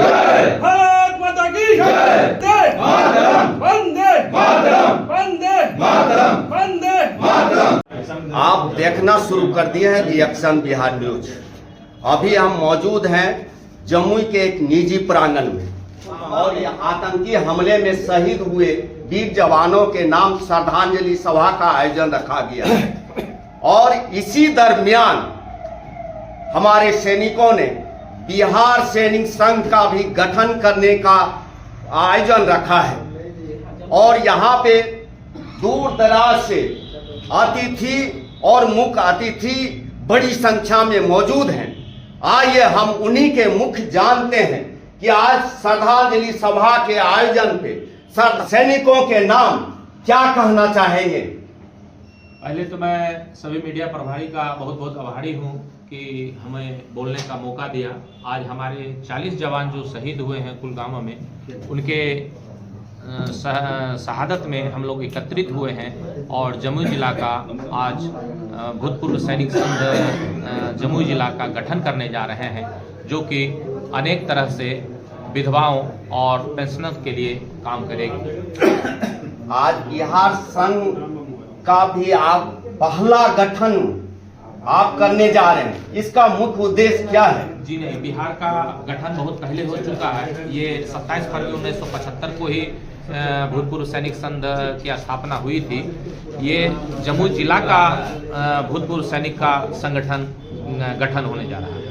जय, भारत माता की जय, मातरम, वंदे मातरम, वंदे मातरम, वंदे मातरम। आप देखना शुरू कर दिए हैं रिएक्शन बिहार न्यूज। अभी हम मौजूद हैं जमुई के एक निजी प्रांगण में और ये आतंकी हमले में शहीद हुए वीर जवानों के नाम श्रद्धांजलि सभा का आयोजन रखा गया है। और इसी दरमियान हमारे सैनिकों ने बिहार सैनिक संघ का भी गठन करने का आयोजन रखा है और यहाँ पे दूर दराज से अतिथि और मुख्य अतिथि बड़ी संख्या में मौजूद हैं। आइए हम उन्हीं के मुख्य जानते हैं कि आज श्रद्धांजलि सभा के आयोजन पे सैनिकों के नाम क्या कहना चाहेंगे। पहले तो मैं सभी मीडिया प्रभारी का बहुत बहुत आभारी हूं कि हमें बोलने का मौका दिया। आज हमारे 40 जवान जो शहीद हुए हैं कुलगामा में, उनके शहादत में हम लोग एकत्रित हुए हैं और जमुई जिला का आज भूतपूर्व सैनिक संघ जमुई जिला का गठन करने जा रहे हैं, जो कि अनेक तरह से विधवाओं और पेंशनर के लिए काम करेगी। आज बिहार संघ का भी आप पहला गठन आप करने जा रहे हैं, इसका मुख्य उद्देश्य क्या है? जी नहीं, बिहार का गठन बहुत पहले हो चुका है। ये 27 फरवरी 1975 को ही भूतपूर्व सैनिक संघ की स्थापना हुई थी। ये जमुई जिला का भूतपूर्व सैनिक का संगठन गठन होने जा रहा है।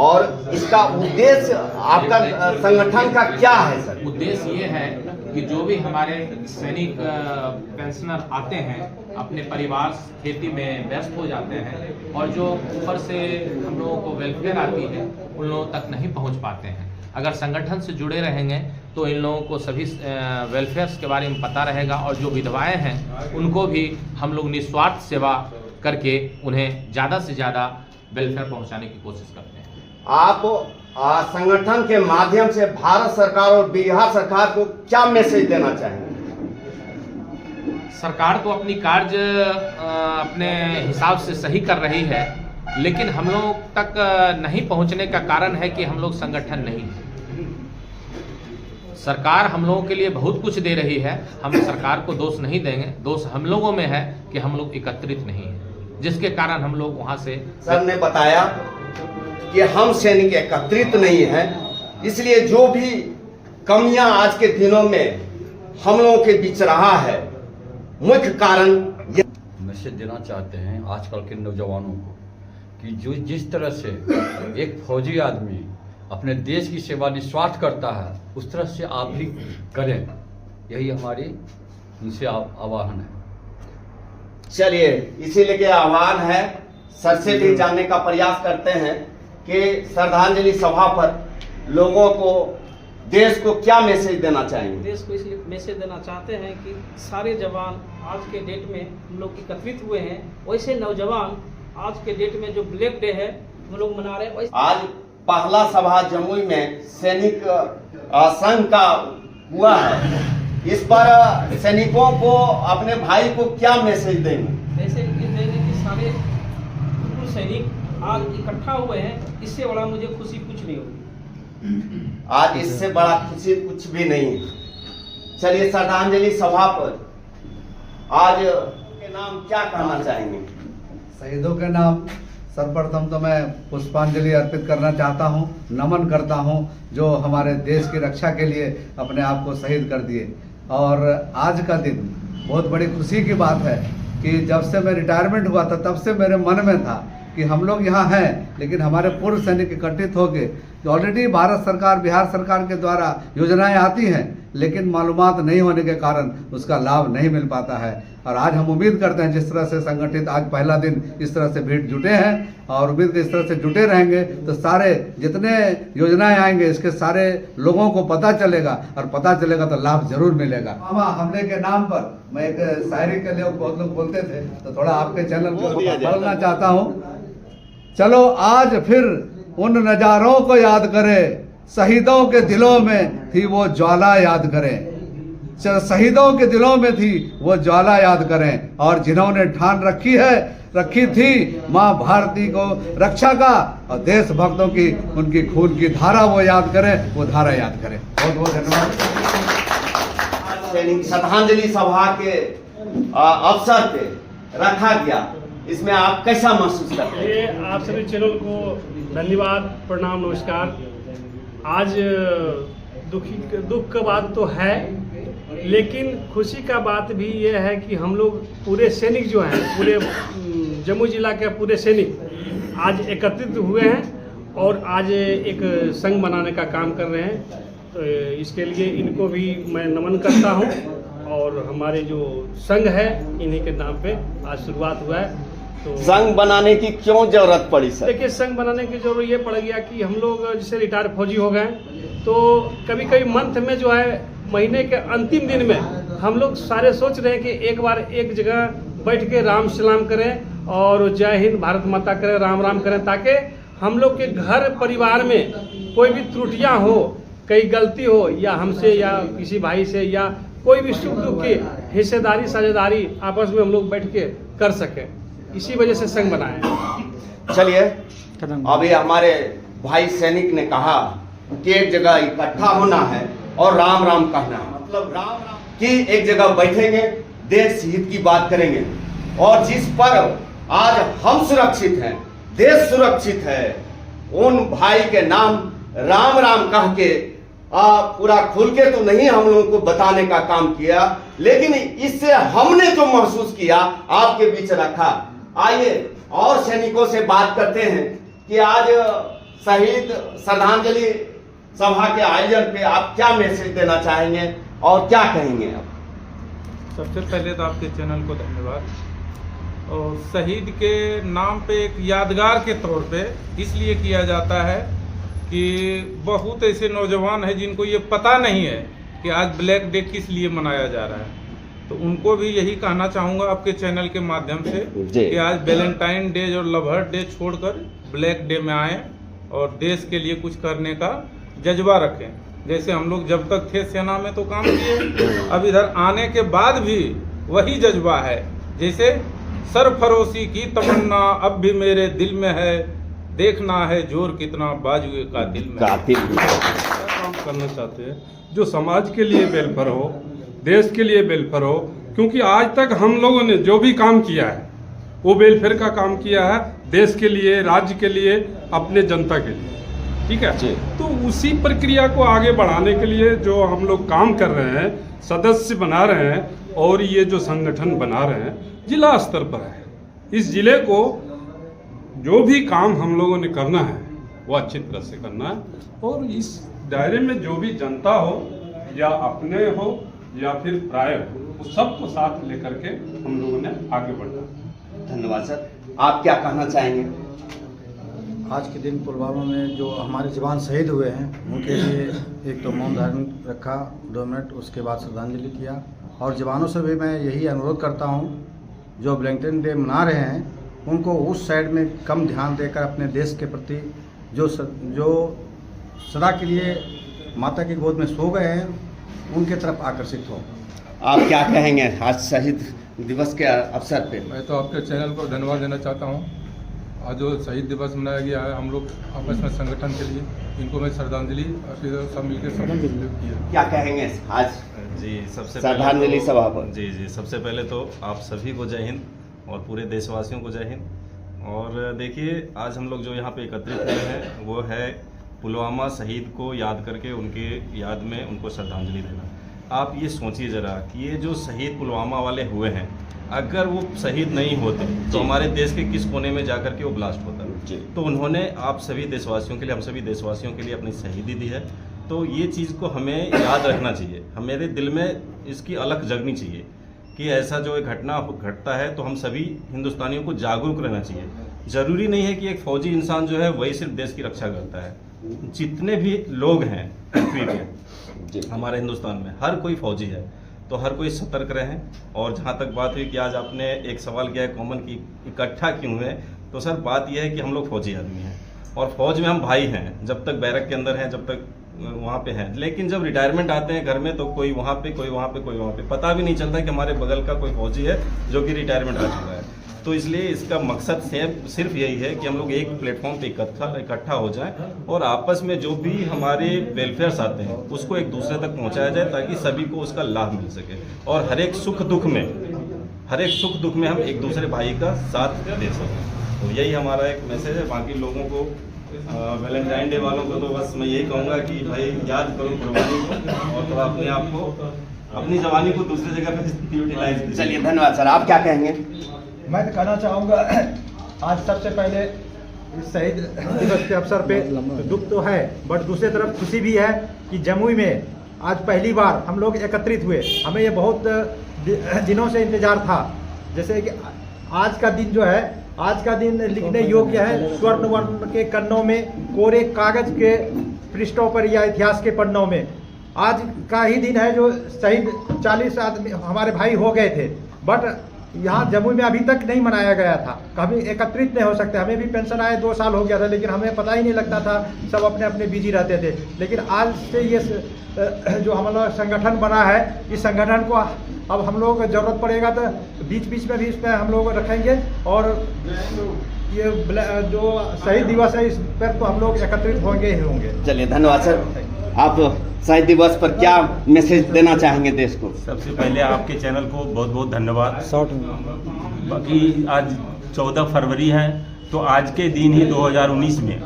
और इसका उद्देश्य आपका संगठन का क्या है सर? उद्देश्य ये है कि जो भी हमारे सैनिक पेंशनर आते हैं, अपने परिवार खेती में व्यस्त हो जाते हैं और जो ऊपर से हम लोगों को वेलफेयर आती है उन लोगों तक नहीं पहुंच पाते हैं। अगर संगठन से जुड़े रहेंगे तो इन लोगों को सभी वेलफेयर्स के बारे में पता रहेगा और जो विधवाएं हैं उनको भी हम लोग निस्वार्थ सेवा करके उन्हें ज़्यादा से ज़्यादा वेलफेयर पहुँचाने की कोशिश करते हैं। आप संगठन के माध्यम से भारत सरकार और बिहार सरकार को क्या मैसेज देना चाहेंगे? सरकार तो अपनी कार्य अपने हिसाब से सही कर रही है, लेकिन हम लोग तक नहीं पहुंचने का कारण है कि हम लोग संगठन नहीं है। सरकार हम लोगों के लिए बहुत कुछ दे रही है, हम सरकार को दोष नहीं देंगे। दोष हम लोगों में है कि हम लोग एकत्रित नहीं हैं, जिसके कारण हम लोग वहां से। सर ने बताया कि हम सैनिक एकत्रित नहीं हैं, इसलिए जो भी कमियां आज के दिनों में हम लोगों के बीच रहा है, मुख्य कारण ये मैसेज देना चाहते हैं आजकल के नौजवानों को कि जो जिस तरह से एक फौजी आदमी अपने देश की सेवा निस्वार्थ करता है, उस तरह से आप भी करें। यही हमारी उनसे आह्वान है। चलिए, इसीलिए के आह्वान है, सर से भी जानने का प्रयास करते हैं कि श्रद्धांजलि सभा पर लोगों को, देश को क्या मैसेज देना चाहेंगे? देश को इसलिए मैसेज देना चाहते हैं कि सारे जवान आज के डेट में हम लोग एकत्रित हुए हैं, वैसे नौजवान आज के डेट में जो ब्लैक डे है हम लोग मना रहे हैं। आज पहला सभा जमुई में सैनिक संघ का हुआ है, इस पर सैनिकों को, अपने भाई को क्या मैसेज देंगे? मैसेज ये देंगे कि सारे सैनिक आज इकट्ठा हुए हैं, इससे बड़ा मुझे खुशी कुछ नहीं होगी। आज इससे बड़ा खुशी कुछ भी नहीं है। चलिए, श्रद्धांजलि सभा पर आज के नाम क्या कहना चाहेंगे? शहीदों के नाम सर्वप्रथम तो मैं पुष्पांजलि अर्पित करना चाहता हूं, नमन करता हूं, जो हमारे देश की रक्षा के लिए अपने आप को शहीद कर दिए। और आज का दिन बहुत बड़ी खुशी की बात है कि जब से मैं रिटायरमेंट हुआ था तब से मेरे मन में था कि हम लोग यहाँ हैं, लेकिन हमारे पूर्व सैनिक एकत्रित होके जो ऑलरेडी भारत सरकार, बिहार सरकार के द्वारा योजनाएं आती हैं, लेकिन मालूमात नहीं होने के कारण उसका लाभ नहीं मिल पाता है। और आज हम उम्मीद करते हैं जिस तरह से संगठित आज पहला दिन इस तरह से भीड़ जुटे हैं और उम्मीद इस तरह से जुटे रहेंगे तो सारे जितने योजनाएं आएंगे इसके सारे लोगों को पता चलेगा और पता चलेगा तो लाभ जरूर मिलेगा। मामा हमले के नाम पर मैं एक शायरी के लिए बहुत लोग बोलते थे, तो थोड़ा आपके चैनल को बोलना चाहता हूँ। चलो आज फिर उन नजारों को याद करें, शहीदों के दिलों में थी वो ज्वाला याद करें। शहीदों के दिलों में थी वो ज्वाला याद करें, और जिन्होंने ठान रखी है रखी थी माँ भारती को रक्षा का, और देशभक्तों की उनकी खून की धारा वो याद करें, वो धारा याद करें। बहुत बहुत धन्यवाद। सैनिक श्रद्धांजलि सभा के अवसर पे रखा गया, इसमें आप कैसा महसूस करते हैं? ये आप सभी चैनल को धन्यवाद, प्रणाम, नमस्कार। आज दुख का बात तो है, लेकिन खुशी का बात भी ये है कि हम लोग पूरे सैनिक जो हैं, पूरे जम्मू जिला के पूरे सैनिक आज एकत्रित हुए हैं और आज एक संघ बनाने का काम कर रहे हैं। तो इसके लिए इनको भी मैं नमन करता हूं, और हमारे जो संघ है इन्हीं के नाम पे आज शुरुआत हुआ है। तो संघ बनाने की क्यों जरूरत पड़ी सर? देखिए, संघ बनाने की जरूरत ये पड़ गया कि हम लोग जैसे रिटायर फौजी हो गए, तो कभी कभी मंथ में जो है, महीने के अंतिम दिन में हम लोग सारे सोच रहे हैं कि एक बार एक जगह बैठ के राम सलाम करें और जय हिंद भारत माता करें, राम राम करें, ताकि हम लोग के घर परिवार में कोई भी त्रुटियां हो, कई गलती हो, या हमसे या किसी भाई से, या कोई भी सुख दुख की हिस्सेदारी साझेदारी आपस में हम लोग बैठ के कर सकें। इसी वजह से संघ बनाए। चलिए, अभी हमारे भाई सैनिक ने कहा कि एक जगह इकट्ठा होना है और राम राम कहना है, मतलब राम राम कि एक जगह बैठेंगे, देश हित की बात करेंगे, और जिस पर आज हम सुरक्षित हैं, देश सुरक्षित है, उन भाई के नाम राम राम कह के पूरा खुल के तो नहीं हम लोगों को बताने का काम किया, लेकिन इससे हमने जो महसूस किया आपके बीच रखा। आइए और सैनिकों से बात करते हैं कि आज शहीद श्रद्धांजलि सभा के आयोजन पे आप क्या मैसेज देना चाहेंगे और क्या कहेंगे आप? सबसे पहले तो आपके चैनल को धन्यवाद। और शहीद के नाम पे एक यादगार के तौर पे इसलिए किया जाता है कि बहुत ऐसे नौजवान हैं जिनको ये पता नहीं है कि आज ब्लैक डे किस लिए मनाया जा रहा है। तो उनको भी यही कहना चाहूँगा आपके चैनल के माध्यम से कि आज वैलेंटाइन डे और लवर डे छोड़कर ब्लैक डे में आएँ और देश के लिए कुछ करने का जज्बा रखें। जैसे हम लोग जब तक थे सेना में तो काम किए, अब इधर आने के बाद भी वही जज्बा है। जैसे सरफरोशी की तमन्ना अब भी मेरे दिल में है, देखना है जोर कितना बाजुए का दिल में। काम करना चाहते हैं जो समाज के लिए वेलफेयर हो, देश के लिए वेलफेयर हो, क्योंकि आज तक हम लोगों ने जो भी काम किया है वो वेलफेयर का काम किया है, देश के लिए, राज्य के लिए, अपने जनता के लिए। ठीक है, तो उसी प्रक्रिया को आगे बढ़ाने के लिए जो हम लोग काम कर रहे हैं, सदस्य बना रहे हैं और ये जो संगठन बना रहे हैं जिला स्तर पर है। इस जिले को जो भी काम हम लोगों ने करना है वो अच्छी तरह से करना है, और इस दायरे में जो भी जनता हो या अपने हो या फिर प्राय हो, वो सबको साथ लेकर के हम लोगों ने आगे बढ़ना है। धन्यवाद सर। आप क्या कहना चाहेंगे? आज के दिन पुलवामा में जो हमारे जवान शहीद हुए हैं उनके लिए एक तो मौन धारण रखा 2 मिनट, उसके बाद श्रद्धांजलि किया। और जवानों से भी मैं यही अनुरोध करता हूं, जो वैलेंटाइन डे मना रहे हैं उनको उस साइड में कम ध्यान देकर अपने देश के प्रति जो सदा के लिए माता की गोद में सो गए हैं उनके तरफ आकर्षित हो। आप क्या कहेंगे आज शहीद दिवस के अवसर पे? मैं तो आपके चैनल को धन्यवाद देना चाहता हूं। आज जो शहीद दिवस मनाया गया है, हम लोग आपस में संगठन के लिए इनको मैं श्रद्धांजलि सब मिलकर किया। क्या कहेंगे आज जी? सबसे श्रद्धांजलि सभा पर जी सबसे पहले तो आप सभी को जय हिंद और पूरे देशवासियों को जय हिंद। और देखिए, आज हम लोग जो यहाँ पे एकत्रित हुए हैं वो है पुलवामा शहीद को याद करके उनके याद में उनको श्रद्धांजलि देना। आप ये सोचिए ज़रा कि ये जो शहीद पुलवामा वाले हुए हैं, अगर वो शहीद नहीं होते तो हमारे देश के किस कोने में जाकर के वो ब्लास्ट होता। तो उन्होंने आप सभी देशवासियों के लिए, हम सभी देशवासियों के लिए अपनी शहीदी दी है। तो ये चीज़ को हमें याद रखना चाहिए, हमारे दिल में इसकी अलख जगनी चाहिए कि ऐसा जो एक घटना घटता है तो हम सभी हिंदुस्तानियों को जागरूक रहना चाहिए। ज़रूरी नहीं है कि एक फौजी इंसान जो है वही सिर्फ देश की रक्षा करता है। जितने भी लोग हैं पृथ्वी पे हमारे हिंदुस्तान में, हर कोई फौजी है, तो हर कोई सतर्क रहें। और जहाँ तक बात हुई कि आज आपने एक सवाल किया है कॉमन की इकट्ठा क्यों है, तो सर बात यह है कि हम लोग फौजी आदमी हैं और फौज में हम भाई हैं, जब तक बैरक के अंदर हैं, जब तक वहाँ पे हैं। लेकिन जब रिटायरमेंट आते हैं घर में तो कोई वहाँ पे, कोई वहाँ पे, कोई वहाँ पे, पता भी नहीं चलता कि हमारे बगल का कोई फौजी है जो कि रिटायरमेंट आ चुका है। तो इसलिए इसका मकसद सिर्फ यही है कि हम लोग एक प्लेटफॉर्म पे इकट्ठा हो जाएं और आपस में जो भी हमारे वेलफेयर्स आते हैं उसको एक दूसरे तक पहुंचाया जाए, ताकि सभी को उसका लाभ मिल सके और हर एक सुख दुख में हम एक दूसरे भाई का साथ दे सकें। तो यही हमारा एक मैसेज है। बाकी लोगों को वैलेंटाइन डे वालों को तो बस मैं यही कहूँगा कि भाई याद करो कुर्बानी को और थोड़ा अपने आप को, अपनी जवानी को दूसरी जगह पे यूटिलाइज कीजिए। चलिए धन्यवाद सर। आप क्या कहेंगे? मैं तो कहना चाहूँगा, आज सबसे पहले इस शहीद दिवस के अवसर पे दुख तो है, बट दूसरी तरफ खुशी भी है कि जमुई में आज पहली बार हम लोग एकत्रित हुए। हमें ये बहुत दिनों से इंतजार था। जैसे कि आज का दिन जो है, आज का दिन लिखने योग्य है स्वर्ण वर्ण के कन्नों में, कोरे कागज के पृष्ठों पर या इतिहास के पन्नों में। आज का ही दिन है जो शहीद 40 आदमी हमारे भाई हो गए थे, बट यहाँ जमुई में अभी तक नहीं मनाया गया था। कभी एकत्रित नहीं हो सकते। हमें भी पेंशन आए 2 साल हो गया था, लेकिन हमें पता ही नहीं लगता था, सब अपने अपने बिजी रहते थे। लेकिन आज से ये जो हमारा संगठन बना है, इस संगठन को अब हम लोग जरूरत पड़ेगा तो बीच बीच में भी इस पर हम लोग रखेंगे, और ये जो शहीद दिवस है इस पर तो हम लोग एकत्रित होंगे ही होंगे। चलिए धन्यवाद सर। आप शहीद दिवस पर क्या मैसेज देना चाहेंगे देश को? सबसे पहले आपके चैनल को बहुत बहुत धन्यवाद। बाकी आज 14 फरवरी है, तो आज के दिन ही 2019 में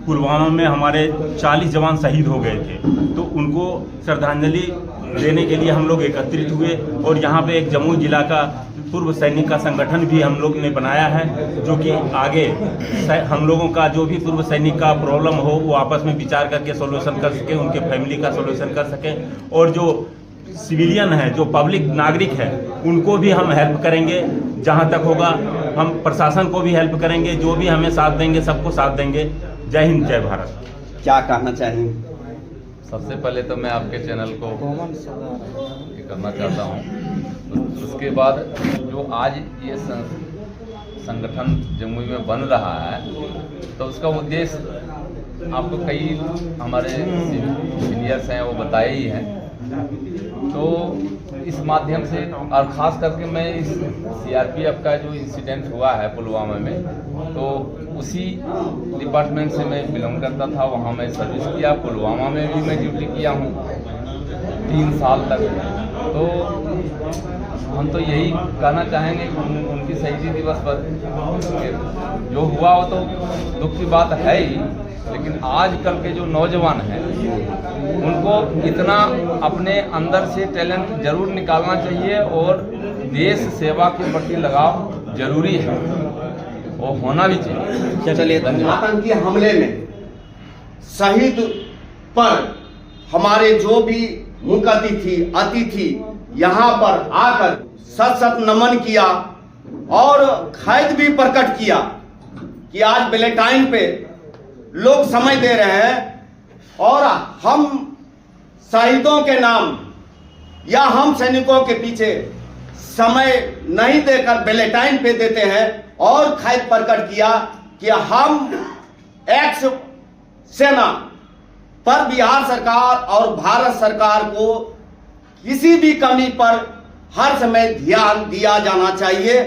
पुलवामा में हमारे 40 जवान शहीद हो गए थे, तो उनको श्रद्धांजलि देने के लिए हम लोग एकत्रित हुए। और यहाँ पे एक जमुई जिला का पूर्व सैनिक का संगठन भी हम लोग ने बनाया है, जो कि आगे हम लोगों का जो भी पूर्व सैनिक का प्रॉब्लम हो वो आपस में विचार करके सोल्यूशन कर सके, उनके फैमिली का सोल्यूशन कर सके। और जो सिविलियन है, जो पब्लिक नागरिक है, उनको भी हम हेल्प करेंगे जहाँ तक होगा। हम प्रशासन को भी हेल्प करेंगे, जो भी हमें साथ देंगे सबको साथ देंगे। जय हिंद, जय भारत। क्या कहना चाहेंगे? सबसे पहले तो मैं आपके चैनल को ये करना चाहता हूँ। उसके बाद जो आज ये संगठन जमुई में बन रहा है, तो उसका उद्देश्य आपको कई हमारे सीनियर्स हैं वो बताए ही हैं। तो इस माध्यम से, और ख़ास करके मैं इस सीआरपीएफ का जो इंसिडेंट हुआ है पुलवामा में, तो उसी डिपार्टमेंट से मैं बिलोंग करता था। वहाँ मैं सर्विस किया, पुलवामा में भी मैं ड्यूटी किया हूँ 3 साल तक। तो हम तो यही कहना चाहेंगे कि उनकी शहीदी दिवस पर जो हुआ वो तो दुख की बात है ही, लेकिन आजकल के जो नौजवान हैं उनको इतना अपने अंदर से टैलेंट जरूर निकालना चाहिए, और देश सेवा के प्रति लगाव जरूरी है, वो होना भी चाहिए। चलिए, आतंकी हमले में शहीद पर हमारे जो भी मुख्य अतिथि यहाँ पर आकर सत नमन किया और खैद भी प्रकट किया कि आज वैलेंटाइन पे लोग समय दे रहे हैं, और हम शहीदों के नाम या हम सैनिकों के पीछे समय नहीं देकर वैलेंटाइन पे देते हैं। और खैद प्रकट किया कि हम एक्स सेना पर बिहार सरकार और भारत सरकार को किसी भी कमी पर हर समय ध्यान दिया जाना चाहिए।